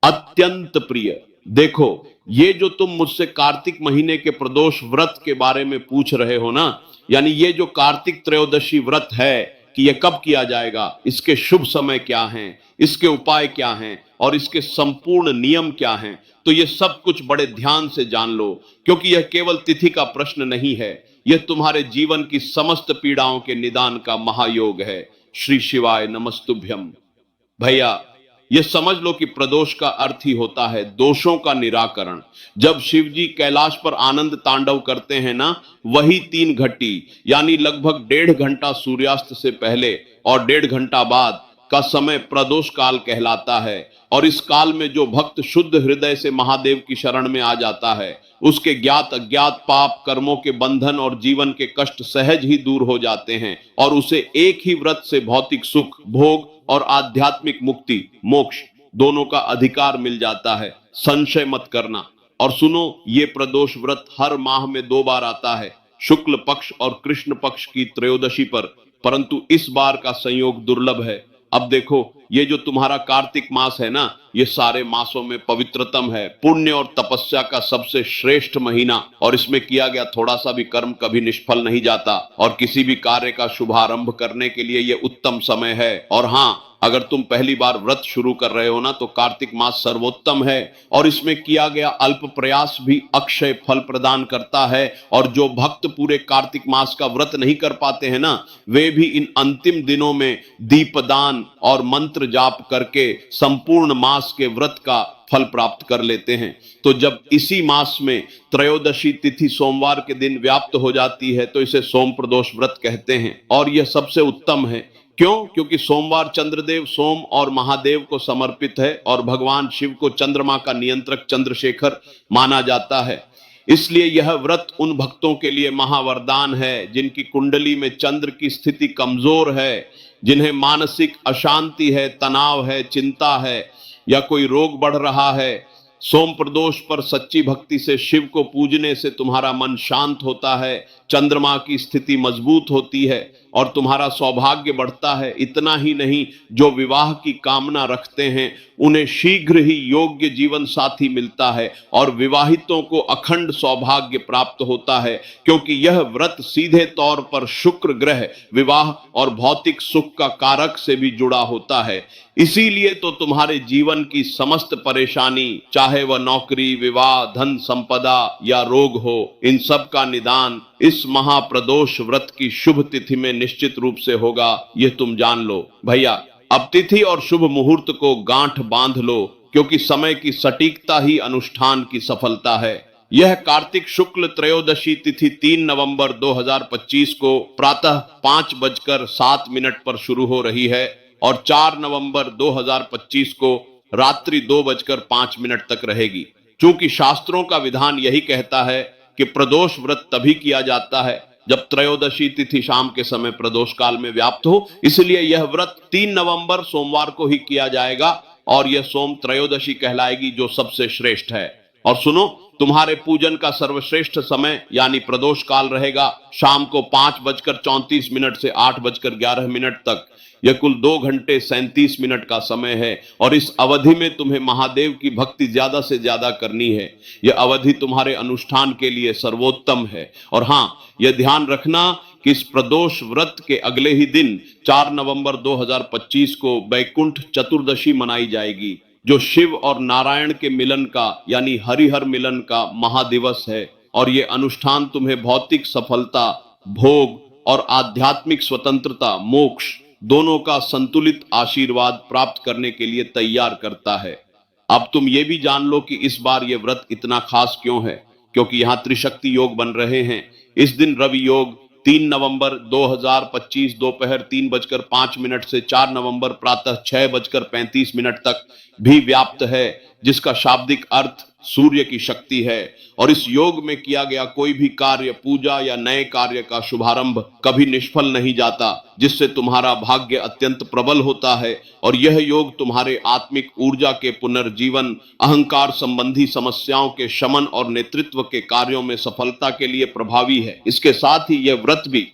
अत्यंत प्रिय। देखो, ये जो तुम मुझसे कार्तिक महीने के प्रदोष व्रत के बारे में पूछ रहे हो ना, यानी ये जो कार्तिक त्रयोदशी व्रत है कि ये कब किया जाएगा, इसके शुभ समय क्या हैं, इसके उपाय क्या हैं और इसके संपूर्ण नियम क्या हैं, तो ये सब कुछ बड़े ध्यान से जान लो, क्योंकि यह केवल तिथि का प्रश्न नहीं है, यह तुम्हारे जीवन की समस्त पीड़ाओं के निदान का महायोग है। श्री शिवाय नमस्तुभ्यम। भैया, ये समझ लो कि प्रदोष का अर्थ ही होता है दोषों का निराकरण। जब शिव जी कैलाश पर आनंद तांडव करते हैं ना, वही 3 घट्टी यानी लगभग 1.5 घंटा सूर्यास्त से पहले और 1.5 घंटा बाद का समय प्रदोष काल कहलाता है। और इस काल में जो भक्त शुद्ध हृदय से महादेव की शरण में आ जाता है, उसके ज्ञात अज्ञात पाप कर्मों के बंधन और जीवन के कष्ट सहज ही दूर हो जाते हैं और उसे एक ही व्रत से भौतिक सुख भोग और आध्यात्मिक मुक्ति मोक्ष दोनों का अधिकार मिल जाता है। संशय मत करना। और सुनो, ये प्रदोष व्रत हर माह में 2 बार आता है, शुक्ल पक्ष और कृष्ण पक्ष की त्रयोदशी पर, परंतु इस बार का संयोग दुर्लभ है। अब देखो, ये जो तुम्हारा कार्तिक मास है ना, ये सारे मासों में पवित्रतम है, पुण्य और तपस्या का सबसे श्रेष्ठ महीना, और इसमें किया गया थोड़ा सा भी कर्म कभी निष्फल नहीं जाता और किसी भी कार्य का शुभारंभ करने के लिए ये उत्तम समय है। और हाँ, अगर तुम पहली बार व्रत शुरू कर रहे हो ना, तो कार्तिक मास सर्वोत्तम है और इसमें किया गया अल्प प्रयास भी अक्षय फल प्रदान करता है। और जो भक्त पूरे कार्तिक मास का व्रत नहीं कर पाते हैं ना, वे भी इन अंतिम दिनों में दीपदान और मंत्र जाप करके संपूर्ण मास के व्रत का फल प्राप्त कर लेते हैं। तो जब इसी मास में त्रयोदशी तिथि सोमवार के दिन व्याप्त हो जाती है, तो इसे सोम प्रदोष व्रत कहते हैं और यह सबसे उत्तम है। क्यों? क्योंकि सोमवार चंद्रदेव सोम और महादेव को समर्पित है और भगवान शिव को चंद्रमा का नियंत्रक चंद्रशेखर माना जाता है। इसलिए यह व्रत उन भक्तों के लिए महावरदान है जिनकी कुंडली में चंद्र की स्थिति कमजोर है, जिन्हें मानसिक अशांति है, तनाव है, चिंता है या कोई रोग बढ़ रहा है। सोम प्रदोष पर सच्ची भक्ति से शिव को पूजने से तुम्हारा मन शांत होता है, चंद्रमा की स्थिति मजबूत होती है और तुम्हारा सौभाग्य बढ़ता है। इतना ही नहीं, जो विवाह की कामना रखते हैं उन्हें शीघ्र ही योग्य जीवन साथी मिलता है और विवाहितों को अखंड सौभाग्य प्राप्त होता है, क्योंकि यह व्रत सीधे तौर पर शुक्र ग्रह विवाह और भौतिक सुख का कारक से भी जुड़ा होता है। इसीलिए तो तुम्हारे जीवन की समस्त परेशानी, चाहे वह नौकरी, विवाह, धन संपदा या रोग हो, इन सब का निदान इस महाप्रदोष व्रत की शुभ तिथि में निश्चित रूप से होगा, यह तुम जान लो। भैया, अब तिथि और शुभ मुहूर्त को गांठ बांध लो, क्योंकि समय की सटीकता ही अनुष्ठान की सफलता है। यह कार्तिक शुक्ल त्रयोदशी तिथि 3 नवंबर 2025 को प्रातः 5:07 पर शुरू हो रही है और 4 नवंबर 2025 को रात्रि 2:05 तक रहेगी। चूंकि शास्त्रों का विधान यही कहता है कि प्रदोष व्रत तभी किया जाता है जब त्रयोदशी तिथि शाम के समय प्रदोष काल में व्याप्त हो, इसलिए यह व्रत 3 नवंबर सोमवार को ही किया जाएगा और यह सोम त्रयोदशी कहलाएगी, जो सबसे श्रेष्ठ है। और सुनो, तुम्हारे पूजन का सर्वश्रेष्ठ समय यानी प्रदोष काल रहेगा शाम को 5:34 से 8:11 तक। यह कुल 2 घंटे 37 मिनट का समय है और इस अवधि में तुम्हें महादेव की भक्ति ज्यादा से ज्यादा करनी है। यह अवधि तुम्हारे अनुष्ठान के लिए सर्वोत्तम है। और हाँ, यह ध्यान रखना कि इस प्रदोष व्रत के अगले ही दिन 4 नवंबर 2025 को वैकुंठ चतुर्दशी मनाई जाएगी, जो शिव और नारायण के मिलन का यानी हरिहर मिलन का महादिवस है। और यह अनुष्ठान तुम्हें भौतिक सफलता, भोग और आध्यात्मिक स्वतंत्रता, मोक्ष दोनों का संतुलित आशीर्वाद प्राप्त करने के लिए तैयार करता है। अब तुम ये भी जान लो कि इस बार यह व्रत इतना खास क्यों है, क्योंकि यहां त्रिशक्ति योग बन रहे हैं। इस दिन रवि योग 3 नवंबर 2025 दोपहर 3:05 से 4 नवंबर प्रातः 6:35 तक भी व्याप्त है, जिसका शाब्दिक अर्थ सूर्य की शक्ति है। और इस योग में किया गया कोई भी कार्य, पूजा या नए कार्य का शुभारंभ कभी निष्फल नहीं जाता, जिससे तुम्हारा भाग्य अत्यंत प्रबल होता है। और यह योग तुम्हारे आत्मिक ऊर्जा के पुनर्जीवन, अहंकार संबंधी समस्याओं के शमन और नेतृत्व के कार्यों में सफलता के लिए प्रभावी है। इसके साथ ही यह व्रत भी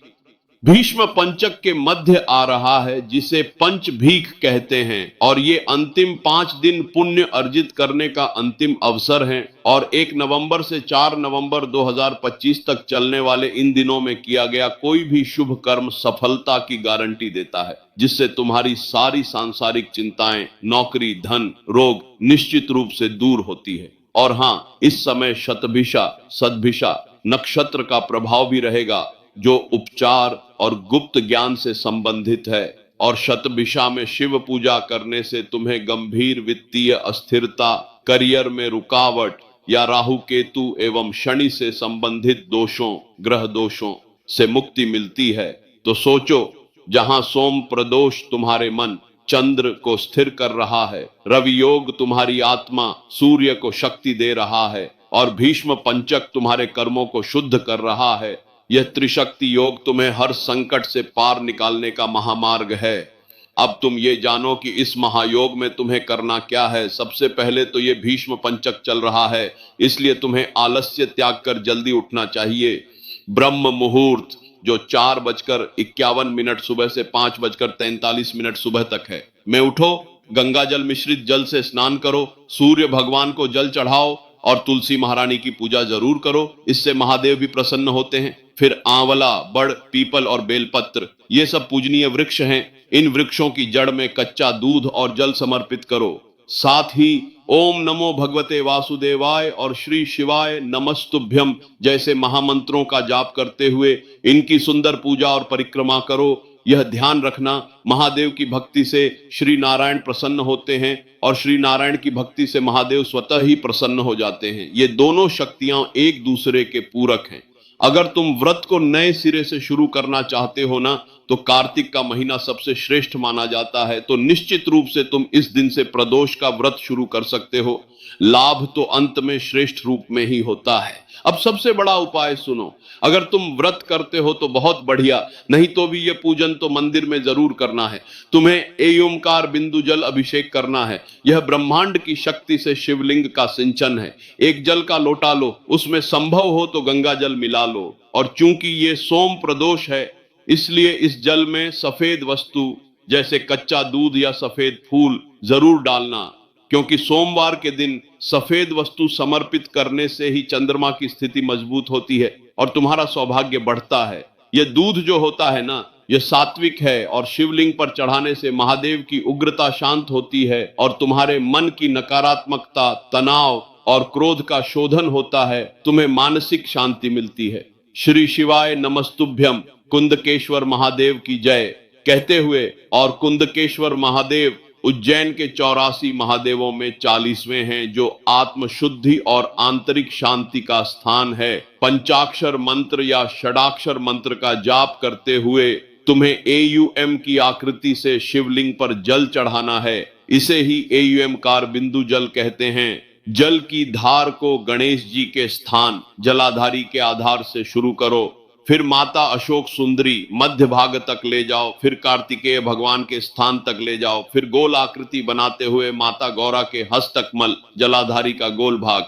भीष्म पंचक के मध्य आ रहा है, जिसे पंच भीख कहते हैं, और ये अंतिम 5 दिन पुण्य अर्जित करने का अंतिम अवसर है। और 1 नवंबर से 4 नवंबर 2025 तक चलने वाले इन दिनों में किया गया कोई भी शुभ कर्म सफलता की गारंटी देता है, जिससे तुम्हारी सारी सांसारिक चिंताएं, नौकरी, धन, रोग निश्चित रूप से दूर होती है। और हाँ, इस समय शतभिषा, सद्भिषा नक्षत्र का प्रभाव भी रहेगा, जो उपचार और गुप्त ज्ञान से संबंधित है। और शतभिषा में शिव पूजा करने से तुम्हें गंभीर वित्तीय अस्थिरता, करियर में रुकावट या राहु केतु एवं शनि से संबंधित दोषों, ग्रह दोषों से मुक्ति मिलती है। तो सोचो, जहां सोम प्रदोष तुम्हारे मन चंद्र को स्थिर कर रहा है, रवि योग तुम्हारी आत्मा सूर्य को शक्ति दे रहा है, और भीष्म पंचक तुम्हारे कर्मों को शुद्ध कर रहा है, यह त्रिशक्ति योग तुम्हें हर संकट से पार निकालने का महामार्ग है। अब तुम ये जानो कि इस महायोग में तुम्हें करना क्या है। सबसे पहले तो ये भीष्म पंचक चल रहा है, इसलिए तुम्हें आलस्य त्याग कर जल्दी उठना चाहिए। ब्रह्म मुहूर्त जो 4:51 सुबह से 5:43 सुबह तक है, में उठो, गंगा जल मिश्रित जल से स्नान करो, सूर्य भगवान को जल चढ़ाओ और तुलसी महारानी की पूजा जरूर करो, इससे महादेव भी प्रसन्न होते हैं। फिर आंवला, बड़, पीपल और बेलपत्र, ये सब पूजनीय वृक्ष हैं। इन वृक्षों की जड़ में कच्चा दूध और जल समर्पित करो। साथ ही ओम नमो भगवते वासुदेवाय और श्री शिवाय नमस्तुभ्यम जैसे महामंत्रों का जाप करते हुए इनकी सुंदर पूजा और परिक्रमा करो। यह ध्यान रखना, महादेव की भक्ति से श्री नारायण प्रसन्न होते हैं और श्री नारायण की भक्ति से महादेव स्वतः ही प्रसन्न हो जाते हैं। ये दोनों शक्तियां एक दूसरे के पूरक हैं। अगर तुम व्रत को नए सिरे से शुरू करना चाहते हो ना, तो कार्तिक का महीना सबसे श्रेष्ठ माना जाता है। तो निश्चित रूप से तुम इस दिन से प्रदोष का व्रत शुरू कर सकते हो। लाभ तो अंत में श्रेष्ठ रूप में ही होता है। अब सबसे बड़ा उपाय सुनो, अगर तुम व्रत करते हो तो बहुत बढ़िया, नहीं तो भी ये पूजन तो मंदिर में जरूर करना है। तुम्हें एओमकार बिंदु जल अभिषेक करना है। यह ब्रह्मांड की शक्ति से शिवलिंग का सिंचन है। एक जल का लोटा लो, उसमें संभव हो तो गंगा जल मिला लो। और चूंकि ये सोम प्रदोष है, इसलिए इस जल में सफेद वस्तु जैसे कच्चा दूध या सफेद फूल जरूर डालना, क्योंकि सोमवार के दिन सफेद वस्तु समर्पित करने से ही चंद्रमा की स्थिति मजबूत होती है और तुम्हारा सौभाग्य बढ़ता है। यह दूध जो होता है ना, यह सात्विक है और शिवलिंग पर चढ़ाने से महादेव की उग्रता शांत होती है और तुम्हारे मन की नकारात्मकता, तनाव और क्रोध का शोधन होता है। तुम्हें मानसिक शांति मिलती है। श्री शिवाय नमस्तुभ्यम, कुंदकेश्वर महादेव की जय कहते हुए, और कुंदकेश्वर महादेव उज्जैन के 84 महादेवों में 40वें हैं, जो आत्म शुद्धि और आंतरिक शांति का स्थान है। पंचाक्षर मंत्र या षडाक्षर मंत्र का जाप करते हुए तुम्हें एयूएम की आकृति से शिवलिंग पर जल चढ़ाना है। इसे ही एयूएम कार बिंदु जल कहते हैं। जल की धार को गणेश जी के स्थान जलाधारी के आधार से शुरू करो, फिर माता अशोक सुंदरी मध्य भाग तक ले जाओ, फिर कार्तिकेय भगवान के स्थान तक ले जाओ, फिर गोल आकृति बनाते हुए माता गौरा के हस्तकमल जलाधारी का गोल भाग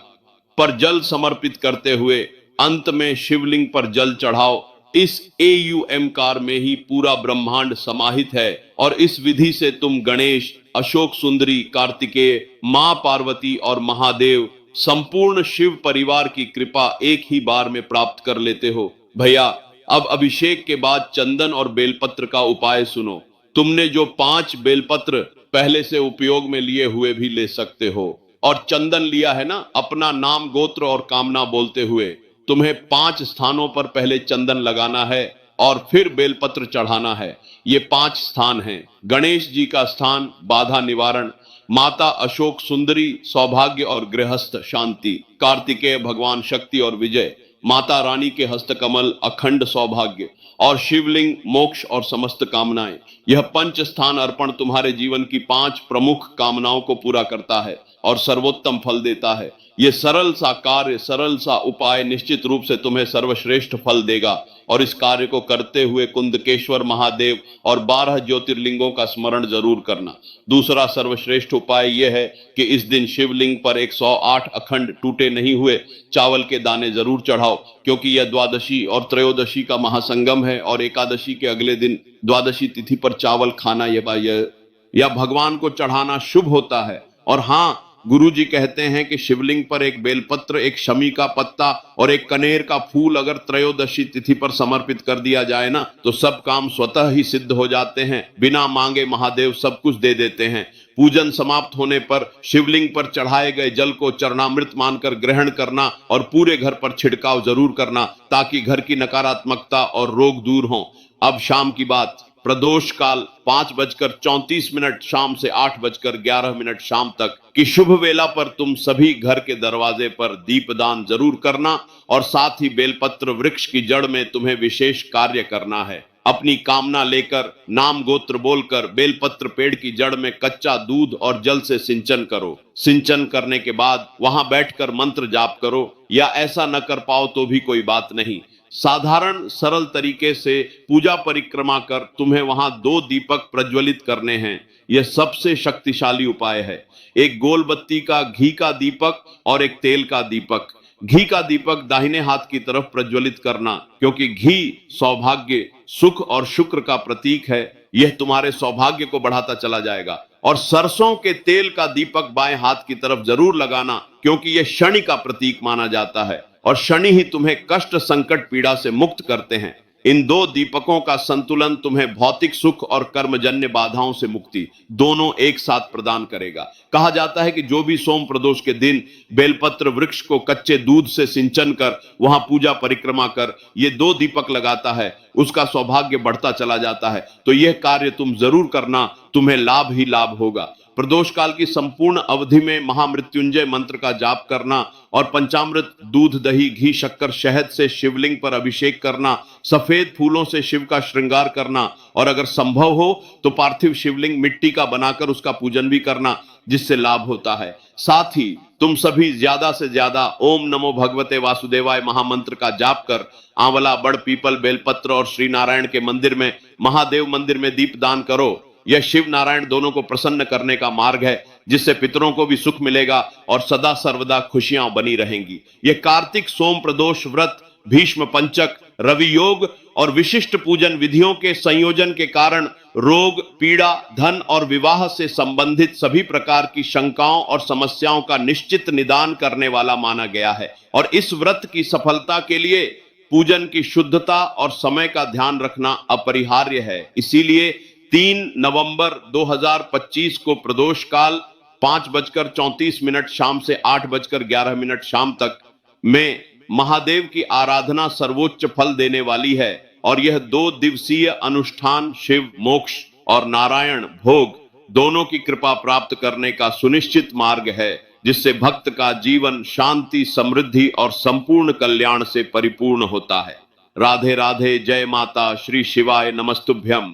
पर जल समर्पित करते हुए अंत में शिवलिंग पर जल चढ़ाओ। इस एयूएम कार में ही पूरा ब्रह्मांड समाहित है और इस विधि से तुम गणेश, अशोक सुंदरी, कार्तिकेय, मां पार्वती और महादेव संपूर्ण शिव परिवार की कृपा एक ही बार में प्राप्त कर लेते हो। भैया, अब अभिषेक के बाद चंदन और बेलपत्र का उपाय सुनो। तुमने जो 5 बेलपत्र पहले से उपयोग में लिए हुए भी ले सकते हो, और चंदन लिया है ना, अपना नाम, गोत्र और कामना बोलते हुए तुम्हें 5 स्थानों पर पहले चंदन लगाना है और फिर बेलपत्र चढ़ाना है। ये 5 स्थान हैं। गणेश जी का स्थान बाधा निवारण, माता अशोक सुंदरी सौभाग्य और गृहस्थ शांति, कार्तिकेय भगवान शक्ति और विजय, माता रानी के हस्तकमल अखंड सौभाग्य, और शिवलिंग मोक्ष और समस्त कामनाएं। यह 5 स्थान अर्पण तुम्हारे जीवन की 5 प्रमुख कामनाओं को पूरा करता है। और सर्वोत्तम फल देता है। ये सरल सा कार्य, सरल सा उपाय निश्चित रूप से तुम्हें सर्वश्रेष्ठ फल देगा। और इस कार्य को करते हुए कुंदकेश्वर महादेव और 12 ज्योतिर्लिंगों का स्मरण जरूर करना। दूसरा सर्वश्रेष्ठ उपाय यह है कि इस दिन शिवलिंग पर 108 अखंड टूटे नहीं हुए चावल के दाने जरूर चढ़ाओ, क्योंकि यह द्वादशी और त्रयोदशी का महासंगम है और एकादशी के अगले दिन द्वादशी तिथि पर चावल खाना या भगवान को चढ़ाना शुभ होता है। और हाँ, गुरु जी कहते हैं कि शिवलिंग पर एक बेलपत्र, एक शमी का पत्ता और एक कनेर का फूल अगर त्रयोदशी तिथि पर समर्पित कर दिया जाए ना, तो सब काम स्वतः ही सिद्ध हो जाते हैं। बिना मांगे महादेव सब कुछ दे देते हैं। पूजन समाप्त होने पर शिवलिंग पर चढ़ाए गए जल को चरणामृत मानकर ग्रहण करना और पूरे घर पर छिड़काव जरूर करना, ताकि घर की नकारात्मकता और रोग दूर हों। अब शाम की बात। प्रदोष काल 5:34 शाम से 8:11 शाम तक की शुभ वेला पर तुम सभी घर के दरवाजे पर दीपदान जरूर करना और साथ ही बेलपत्र वृक्ष की जड़ में तुम्हें विशेष कार्य करना है। अपनी कामना लेकर नाम गोत्र बोलकर बेलपत्र पेड़ की जड़ में कच्चा दूध और जल से सिंचन करो। सिंचन करने के बाद वहां बैठकर मंत्र जाप करो, या ऐसा न कर पाओ तो भी कोई बात नहीं। साधारण सरल तरीके से पूजा परिक्रमा कर तुम्हें वहां 2 दीपक प्रज्वलित करने हैं। यह सबसे शक्तिशाली उपाय है। एक गोल बत्ती का घी का दीपक और एक तेल का दीपक। घी का दीपक दाहिने हाथ की तरफ प्रज्वलित करना, क्योंकि घी सौभाग्य, सुख और शुक्र का प्रतीक है। यह तुम्हारे सौभाग्य को बढ़ाता चला जाएगा। और सरसों के तेल का दीपक बाएं हाथ की तरफ जरूर लगाना, क्योंकि यह शनि का प्रतीक माना जाता है और शनि ही तुम्हें कष्ट, संकट, पीड़ा से मुक्त करते हैं। इन 2 दीपकों का संतुलन तुम्हें भौतिक सुख और कर्मजन्य बाधाओं से मुक्ति दोनों एक साथ प्रदान करेगा। कहा जाता है कि जो भी सोम प्रदोष के दिन बेलपत्र वृक्ष को कच्चे दूध से सिंचन कर वहां पूजा परिक्रमा कर ये 2 दीपक लगाता है, उसका सौभाग्य बढ़ता चला जाता है। तो यह कार्य तुम जरूर करना, तुम्हें लाभ ही लाभ होगा। प्रदोष काल की संपूर्ण अवधि में महामृत्युंजय मंत्र का जाप करना और पंचामृत, दूध, दही, घी, शक्कर, शहद से शिवलिंग पर अभिषेक करना, सफेद फूलों से शिव का श्रृंगार करना और अगर संभव हो तो पार्थिव शिवलिंग मिट्टी का बनाकर उसका पूजन भी करना, जिससे लाभ होता है। साथ ही तुम सभी ज्यादा से ज्यादा ओम नमो भगवते वासुदेवाय महामंत्र का जाप कर आंवला, बड़, पीपल, बेलपत्र और श्री नारायण के मंदिर में, महादेव मंदिर में दीपदान करो। यह शिव नारायण दोनों को प्रसन्न करने का मार्ग है, जिससे पितरों को भी सुख मिलेगा और सदा सर्वदा खुशियां बनी रहेंगी। यह कार्तिक सोम प्रदोष व्रत, भीष्म पंचक, रवि योग और विशिष्ट पूजन विधियों के संयोजन के कारण रोग, पीड़ा, धन और विवाह से संबंधित सभी प्रकार की शंकाओं और समस्याओं का निश्चित निदान करने वाला माना गया है। और इस व्रत की सफलता के लिए पूजन की शुद्धता और समय का ध्यान रखना अपरिहार्य है। इसीलिए 3 नवंबर 2025 को प्रदोष काल 5:34 शाम से 8:11 शाम तक में महादेव की आराधना सर्वोच्च फल देने वाली है। और यह 2 दिवसीय अनुष्ठान शिव मोक्ष और नारायण भोग दोनों की कृपा प्राप्त करने का सुनिश्चित मार्ग है, जिससे भक्त का जीवन शांति, समृद्धि और संपूर्ण कल्याण से परिपूर्ण होता है। राधे राधे। जय माता, श्री शिवाय नमस्तुभ्यम।